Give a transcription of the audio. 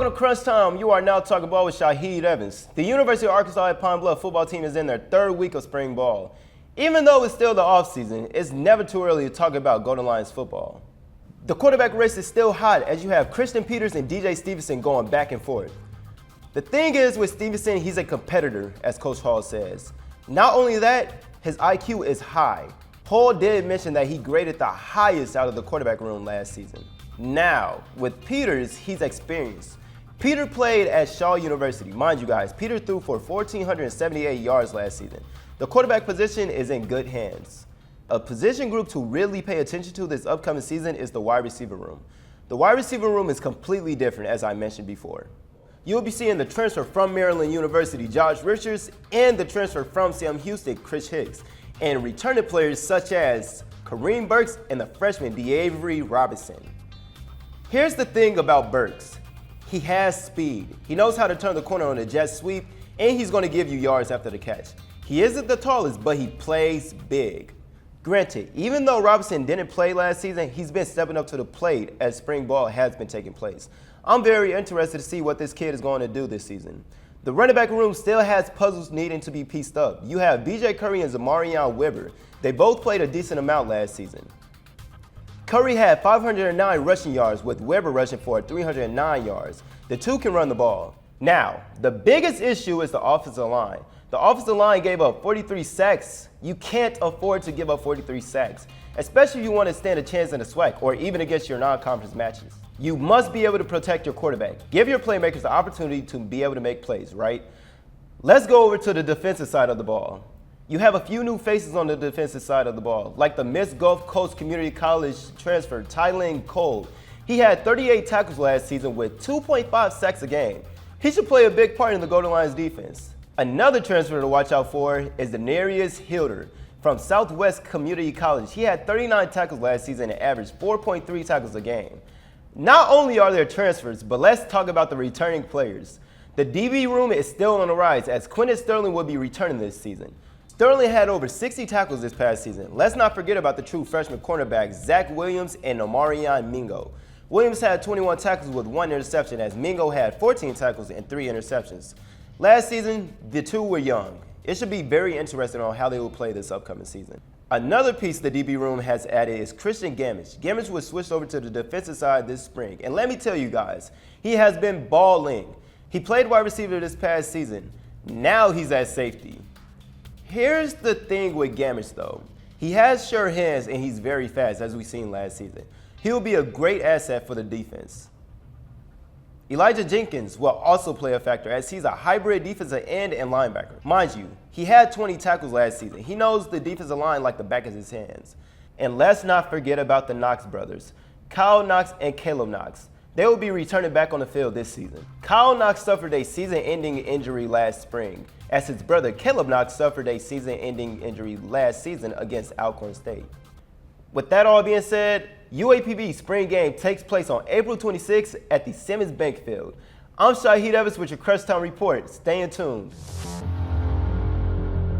welcome to Crunch Time. You are now talking ball with Shahid Evans. The University of Arkansas at Pine Bluff football team is in their third week of spring ball. Even though it's still the offseason, it's never too early to talk about Golden Lions football. The quarterback race is still hot as you have Christian Peters and DJ Stevenson going back and forth. The thing is with Stevenson, he's a competitor, as Coach Hall says. Not only that, his IQ is high. Hall did mention that he graded the highest out of the quarterback room last season. Now, with Peters, he's experienced. Peter played at Shaw University. Mind you guys, Peter threw for 1,478 yards last season. The quarterback position is in good hands. A position group to really pay attention to this upcoming season is the wide receiver room. The wide receiver room is completely different, as I mentioned before. You'll be seeing the transfer from Maryland University, Josh Richards, and the transfer from Sam Houston, Chris Hicks, and returning players such as Kareem Burks and the freshman DeAvery Robinson. Here's the thing about Burks. He has speed. He knows how to turn the corner on a jet sweep, and he's going to give you yards after the catch. He isn't the tallest, but he plays big. Granted, even though Robinson didn't play last season, he's been stepping up to the plate as spring ball has been taking place. I'm very interested to see what this kid is going to do this season. The running back room still has puzzles needing to be pieced up. You have BJ Curry and Zamarian Weber. They both played a decent amount last season. Curry had 509 rushing yards with Weber rushing for 309 yards. The two can run the ball. Now, the biggest issue is the offensive line. The offensive line gave up 43 sacks. You can't afford to give up 43 sacks, especially if you want to stand a chance in the SWAC or even against your non-conference matches. You must be able to protect your quarterback. Give your playmakers the opportunity to be able to make plays, right? Let's go over to the defensive side of the ball. You have a few new faces on the defensive side of the ball, like the Miss Gulf Coast Community College transfer, Tylen Cole. He had 38 tackles last season with 2.5 sacks a game. He should play a big part in the Golden Lions defense. Another transfer to watch out for is Denarius Hilder from Southwest Community College. He had 39 tackles last season and averaged 4.3 tackles a game. Not only are there transfers, but let's talk about the returning players. The DB room is still on the rise as Quentin Sterling will be returning this season. Sterling had over 60 tackles this past season. Let's not forget about the true freshman cornerbacks Zach Williams and Omarion Mingo. Williams had 21 tackles with 1 interception as Mingo had 14 tackles and 3 interceptions. Last season, the two were young. It should be very interesting on how they will play this upcoming season. Another piece the DB room has added is Christian Gamage. Gamage was switched over to the defensive side this spring. And let me tell you guys, he has been balling. He played wide receiver this past season. Now he's at safety. Here's the thing with Gamage though. He has sure hands and he's very fast as we've seen last season. He'll be a great asset for the defense. Elijah Jenkins will also play a factor as he's a hybrid defensive end and linebacker. Mind you, he had 20 tackles last season. He knows the defensive line like the back of his hands. And let's not forget about the Knox brothers, Kyle Knox and Caleb Knox. They will be returning back on the field this season. Kyle Knox suffered a season-ending injury last spring, as his brother Caleb Knox suffered a season-ending injury last season against Alcorn State. With that all being said, UAPB spring game takes place on April 26th at the Simmons Bank Field. I'm Shahid Evans with your Crunchtime Report. Stay in tune.